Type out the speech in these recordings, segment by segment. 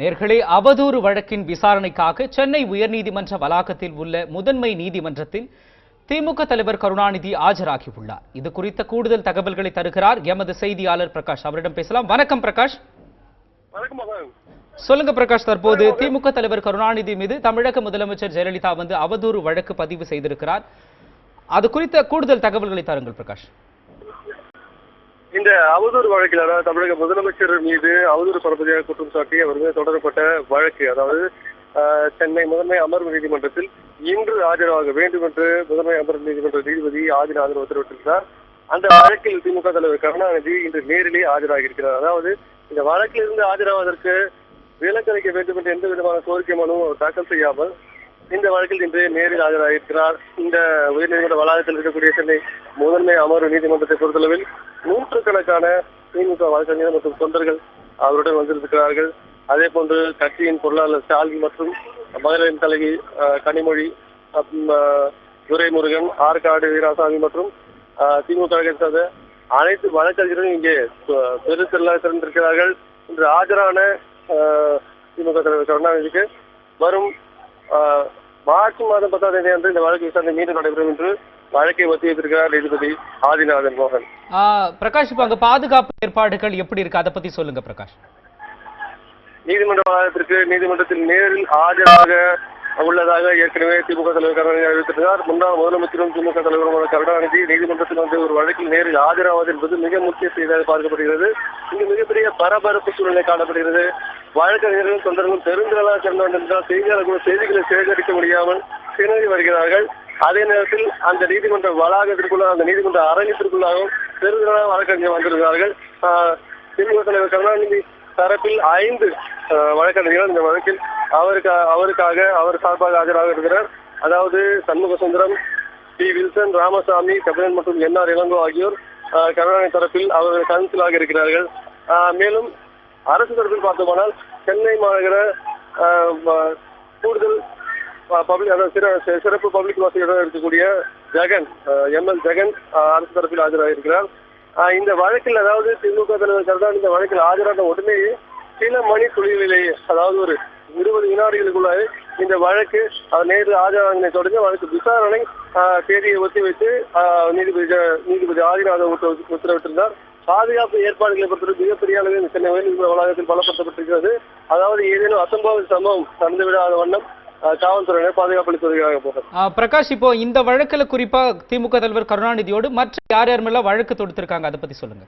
நேர்களே, அவதூறு வழக்கின் விசாரணைக்காக சென்னை உயர்நீதிமன்ற வளாகத்தில் உள்ள முதன்மை நீதிமன்றத்தில் திமுக தலைவர் கருணாநிதி ஆஜராகியுள்ளார். இது குறித்த கூடுதல் தகவல்களை தருகிறார் எமது செய்தியாளர் பிரகாஷ். அவரிடம் பேசலாம். வணக்கம் பிரகாஷ். சொல்லுங்க பிரகாஷ், தற்போது திமுக தலைவர் கருணாநிதி மீது தமிழக முதலமைச்சர் ஜெயலலிதா அவதூறு வழக்கு பதிவு செய்திருக்கிறார். அது குறித்த கூடுதல் தகவல்களை தாருங்கள் பிரகாஷ். இந்த அவதூறு வழக்கில், அதாவது தமிழக முதலமைச்சர் மீது அவதூறு பரப்புவதாக குற்றம் சாட்டி அவர் மீது தொடரப்பட்ட வழக்கு, அதாவது சென்னை முதன்மை அமர்வு நீதிமன்றத்தில் இன்று ஆஜராக வேண்டும் என்று முதன்மை அமர்வு நீதிமன்ற நீதிபதி ஆதிநாதன் உத்தரவிட்டிருக்கிறார். அந்த வழக்கில் திமுக தலைவர் கருணாநிதி இன்று நேரிலே ஆஜராகியிருக்கிறார். அதாவது இந்த வழக்கில் இருந்து ஆஜராவதற்கு விலக்களிக்க வேண்டும் என்று எந்த விதமான கோரிக்கை மனு தாக்கல் செய்யாமல் இந்த வழக்கில் இன்று நேரில் ஆஜராகியிருக்கிறார். இந்த உயர்நீதிமன்ற வளாகத்தில் இருக்கக்கூடிய சென்னை முதன்மை அமர்வு நீதிமன்றத்தை பொறுத்தளவில் நூற்றுக்கணக்கான திமுக வழக்கறிஞர் மற்றும் தொண்டர்கள் அவருடன் வந்திருக்கிறார்கள். அதே போன்று கட்சியின் பொருளாளர் ஸ்டாலின் மற்றும் மகளிரின் தலைவி கனிமொழி, துரைமுருகன், ஆற்காடு வீராசாமி மற்றும் திமுக சேர்ந்த அனைத்து வழக்கறிஞர்களும் இங்கே பெருத்திரளாக திறந்திருக்கிறார்கள். இன்று ஆஜரான திமுக தலைவர் கருணாநிதிக்கு வரும் மார்ச் மாதம் 10ஆம் தேதி அன்று இந்த வழக்கு விசாரணை மீண்டும் நடைபெறும் என்று வழக்கை ஒத்தி வைத்திருக்கிறார் நீதிபதி ஆதிநாதன் மோகன். பிரகாஷ், இப்ப அங்க பாதுகாப்பு ஏற்பாடுகள் எப்படி இருக்கு, அதை பத்தி சொல்லுங்க பிரகாஷ். நீதிமன்ற வளாகத்திற்கு நீதிமன்றத்தில் நேரில் ஆஜராக உள்ளதாக ஏற்கனவே திமுக தலைவர் கருணாநிதி அறிவித்திருக்கிறார். முன்னாள் முதலமைச்சரும் திமுக தலைவருமான கருணாநிதி நீதிமன்றத்தில் ஒரு வழக்கில் நேரில் ஆஜராவது என்பது மிக முக்கிய செய்தியாக பார்க்கப்படுகிறது. இங்கு மிகப்பெரிய பரபரப்பு சூழ்நிலை காணப்படுகிறது. வழக்கறிஞர்களும் தொண்டர்களும் பெருந்திரளாக திறந்து வந்திருந்தால் செய்தியாளர்கள் செய்திகளை சேகரிக்க முடியாமல் திணறி வருகிறார்கள். அதே நேரத்தில் அந்த நீதிமன்ற வளாகத்திற்குள்ள, அந்த நீதிமன்ற அரங்கத்திற்குள்ளாகவும் பெருந்திரளாக வழக்கறிஞர் வந்திருக்கிறார்கள். திமுக தலைவர் கருணாநிதி தரப்பில் 5 வழக்கறிஞர்கள் இந்த வழக்கில் அவர் சார்பாக ஆஜராக இருக்கிறார். அதாவது சண்முக சுந்தரம், டி வில்சன், ராமசாமி, கபிலன் மற்றும் என்ஆர் இளங்கோ ஆகியோர் கருணாநிதி தரப்பில் அவர்கள் கவுன்சிலாக இருக்கிறார்கள். மேலும் அரசு தரப்பில் பார்த்தோமானால் சென்னை மாநகர கூடுதல் பப்ளிக், அதாவது சிறப்பு பப்ளிக் ப்ராசிக்யூட்டராக இருக்கக்கூடிய ஜெகன், எம்எல் ஜெகன் அரசு தரப்பில் ஆஜராக இருக்கிறார். இந்த வழக்கில், அதாவது திமுக தலைவர் கருணாநிதி இந்த வழக்கில் ஆஜரான உடனேயே சில மணி துளிகளிலேயே, அதாவது ஒரு 20 வினாடிகளுக்குள்ளாக இந்த வழக்கு நேரில் ஆஜரானதை தொடர்ந்து வழக்கு விசாரணை தேதியை ஒத்திவைத்து நீதிபதி ஆதிநாதன் உத்தரவிட்டிருந்தார். பாதுகாப்பு ஏற்பாடுகளை பொறுத்தவரை மிகப்பெரிய அளவில் சென்னை உயர்நீதிமன்ற வளாகத்தில் பலப்படுத்தப்பட்டிருக்கிறது. அதாவது ஏதேனும் அசம்பாவித சம்பவம் நடந்துவிடாத வண்ணம் காவல்துறையினர் பாதுகாப்பு அளித்து வருகிறாங்க போகிறார். பிரகாஷ், இப்போ இந்த வழக்குல குறிப்பா திமுக தலைவர் கருணாநிதியோடு மற்ற யார் மேல வழக்கு தொடுத்திருக்காங்க, அதை பத்தி சொல்லுங்க.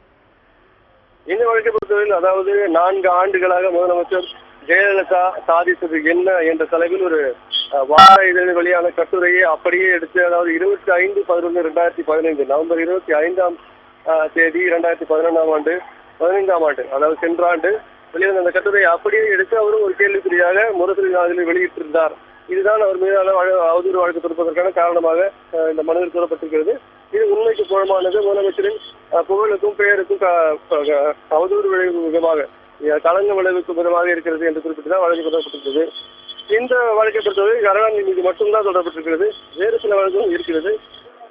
இந்த வழக்கை பொறுத்தவரையில், அதாவது 4 ஆண்டுகளாக முதலமைச்சர் ஜெயலலிதா சாதித்தது என்ன என்ற தலைவில் ஒரு வார இதழில் வெளியான கட்டுரையை அப்படியே எடுத்து, அதாவது 25/11/2015 நவம்பர் 25ஆம் தேதி 2015ஆம் ஆண்டு, அதாவது சென்ற ஆண்டு வெளிவந்த அந்த கட்டுரையை அப்படியே எடுத்து அவரும் ஒரு கேள்விக்குறியாக முரசொலி நாளிதழில் வெளியிட்டிருந்தார். இதுதான் அவர் மீதான அவதூறு வழக்கு தொடுப்பதற்கான காரணமாக இந்த மனுவில் கூறப்பட்டிருக்கிறது. இது உண்மைக்கு புறமானது. முதலமைச்சரின் புகழுக்கும் பெயருக்கும் அவதூறு விளைவு விதமாக, களங்கம் விளைவிக்கும் விதமாக இருக்கிறது என்று குறிப்பிட்டுதான் வழக்கு தொடரப்பட்டிருக்கிறது. இந்த வழக்கை பொறுத்தவரை கருணாநிதி மீது மட்டும்தான் தொடரப்பட்டிருக்கிறது. வேறு சில வழக்கும் இருக்கிறது.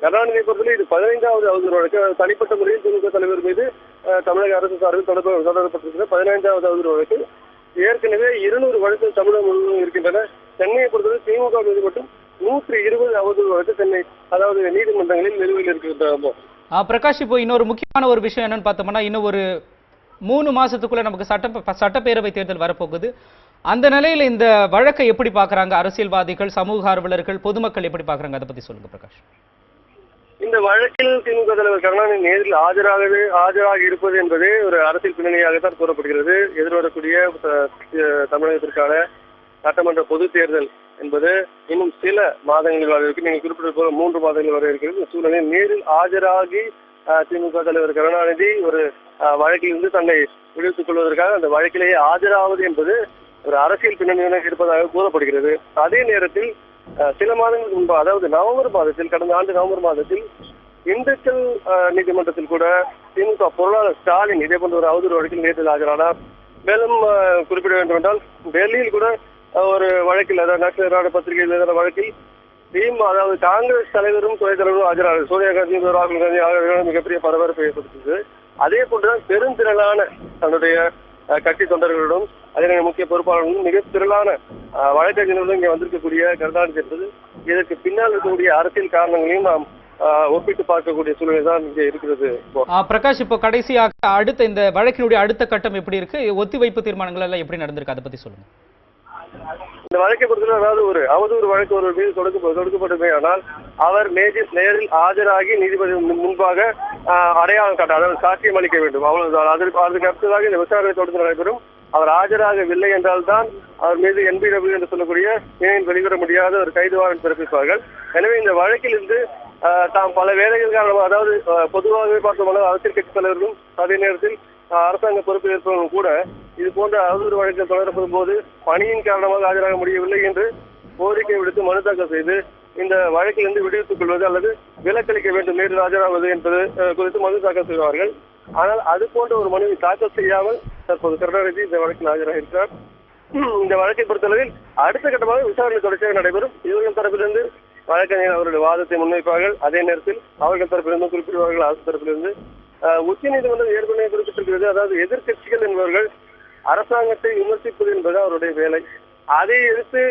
கருணாநிதியை பொறுத்தவரை இது 15வது அவதூறு வழக்கு. தனிப்பட்ட முறையில் திமுக தலைவர் மீது தமிழக அரசு சார்பில் தொடரப்பட்டிருக்கிற 15வது அவதூறு வழக்கு. ஏற்கனவே 200 வழக்குகள் தமிழகம் முழுவதும் இருக்கின்றன. சென்னையை பொறுத்தவரை திமுக மீது மட்டும் 120 அவதூறு வழக்கு சென்னை, அதாவது நீதிமன்றங்களில் நிலுவையில் இருக்கின்றன. பிரகாஷ், இப்போ இன்னொரு முக்கியமான ஒரு விஷயம் என்னன்னு பார்த்தோம்னா, இன்னும் ஒரு 3 மாசத்துக்குள்ள நமக்கு சட்டப்பேரவை தேர்தல் வரப்போகுது. அந்த நிலையில இந்த வழக்கை எப்படி பாக்குறாங்க அரசியல்வாதிகள், சமூக ஆர்வலர்கள், பொதுமக்கள் எப்படி பாக்குறாங்க, அதை பத்தி சொல்லுங்க பிரகாஷ். இந்த வழக்கில் திமுக தலைவர் கருணாநிதி நேரில் ஆஜராகி இருப்பது என்பதே ஒரு அரசியல் பின்னணியாகத்தான் கூறப்படுகிறது. எதிர்வரக்கூடிய தமிழகத்திற்கான சட்டமன்ற பொது தேர்தல் என்பது இன்னும் சில மாதங்களில் வர இருக்கு. நீங்கள் குறிப்பிட்டது போல 3 மாதங்கள் வரை இருக்கிறது. இந்த சூழ்நிலையில் நேரில் ஆஜராகி திமுக தலைவர் கருணாநிதி ஒரு வழக்கிலிருந்து தன்னை விடுவித்துக் கொள்வதற்காக அந்த வழக்கிலேயே ஆஜராவது என்பது ஒரு அரசியல் பின்னணியாக இருப்பதாக கூறப்படுகிறது. அதே நேரத்தில் சில மாதங்களுக்கு முன்பு, அதாவது கடந்த ஆண்டு நவம்பர் மாதத்தில் திண்டுக்கல் நீதிமன்றத்தில் கூட திமுக பொருளாளர் ஸ்டாலின் இதே போன்ற ஒரு அவதூறு வழக்கில் நேரில் ஆஜரானார். மேலும் குறிப்பிட வேண்டும் என்றால் டெல்லியில் கூட ஒரு வழக்கில், அதாவது நேஷனல் நாடு பத்திரிகையில் எழுதின வழக்கில் அதாவது காங்கிரஸ் தலைவரும் துணை தலைவரும் ஆஜரானார். சோனியா காந்தி, ராகுல் காந்தி ஆகியோர் மிகப்பெரிய பரபரப்பை ஏற்படுத்தியது. அதே போன்றுதான் பெருந்திரளான தன்னுடைய கட்சி தொண்டர்களுடன் அதனுடைய முக்கிய பொறுப்பாளர்களும் மிக திரளான வழக்கறிஞர்களும் இங்கே வந்திருக்கக்கூடிய கருணாநிதி என்பது இதற்கு பின்னால் இருக்கக்கூடிய அரசியல் காரணங்களையும் நாம் ஒப்பிட்டு பார்க்கக்கூடிய சூழ்நிலை தான் இங்கே இருக்கிறது. பிரகாஷ், இப்போ கடைசியாக அடுத்த இந்த வழக்கினுடைய அடுத்த கட்டம் எப்படி இருக்கு? ஒத்திவைப்பு தீர்மானங்கள் எல்லாம் எப்படி நடந்திருக்கு, அதை பத்தி சொல்லுங்க. இந்த வழக்கை பொறுத்தவரை அதாவது ஒரு அவதூறு வழக்கு ஒரு மீது தொடுக்கப்பட்டமே, ஆனால் அவர் நேரில் ஆஜராகி நீதிபதி முன்பாக அடையாளம் காட்ட, அதாவது சாட்சியம் அளிக்க வேண்டும், அவ்வளவுதான். அதுக்கு அடுத்ததாக இந்த விசாரணை தொடர்ந்து நடைபெறும். அவர் ஆஜராகவில்லை என்றால் தான் அவர் மீது NBW என்று சொல்லக்கூடிய இணையில் வெளிவர முடியாத ஒரு கைது வாரண்ட் பிறப்பிப்பார்கள். எனவே இந்த வழக்கிலிருந்து தாம் பல வேலைகள் காரணமாக, அதாவது பொதுவாகவே பார்த்தோம்னா அரசியல் கட்சி தலைவர்களும் அதே நேரத்தில் அரசாங்க பொறுப்பில் இருப்பவர்களும் கூட இது போன்ற அவதூறு வழக்கில் தொடரப்படும் போது பணியின் காரணமாக ஆஜராக முடியவில்லை என்று கோரிக்கை விடுத்து மனு தாக்கல் செய்து இந்த வழக்கிலிருந்து விடுவித்துக் கொள்வது அல்லது விலக்களிக்க வேண்டும், நேரில் ஆஜராவது என்பது குறித்து மனு தாக்கல் செய்வார்கள். ஆனால் அது போன்ற ஒரு மனுவை தாக்கல் செய்யாமல் தற்போது கருணாநிதி இந்த வழக்கில் ஆஜராக இருக்கிறார். இந்த வழக்கை பொறுத்தளவில் அடுத்த கட்டமாக விசாரணை தொடர்ச்சியாக நடைபெறும். இவர்கள் தரப்பிலிருந்து வழக்கறிஞர் அவருடைய வாதத்தை முன்வைப்பார்கள். அதே நேரத்தில் அவர்கள் தரப்பிலிருந்து குறிப்பிடுவார்கள். அரசு தரப்பிலிருந்து உச்சநீதிமன்றம் ஏற்கனவே குறிப்பிட்டிருக்கிறது. அதாவது எதிர்கட்சிகள் என்பவர்கள் அரசாங்கத்தை விமர்சிப்பது என்பது அவருடைய வேலை. அதை எடுத்து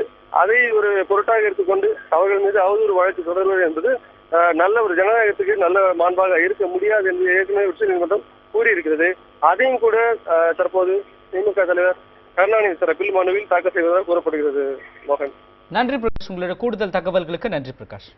அதை ஒரு பொருட்டாக எடுத்துக்கொண்டு அவர்கள் மீது அவதூறு வழக்கு தொடர்வது என்பது நல்ல ஒரு ஜனநாயகத்துக்கு நல்ல மாண்பாக இருக்க முடியாது என்று ஏற்கனவே உச்சநீதிமன்றம் கூறியிருக்கிறது. அதையும் கூட தற்போது திமுக தலைவர் கருணாநிதி தரப்பில் மனுவில் தாக்கல் செய்வதாக கூறப்படுகிறது. மோகன், நன்றி பிரகாஷ். உங்களுடைய கூடுதல் தகவல்களுக்கு நன்றி பிரகாஷ்.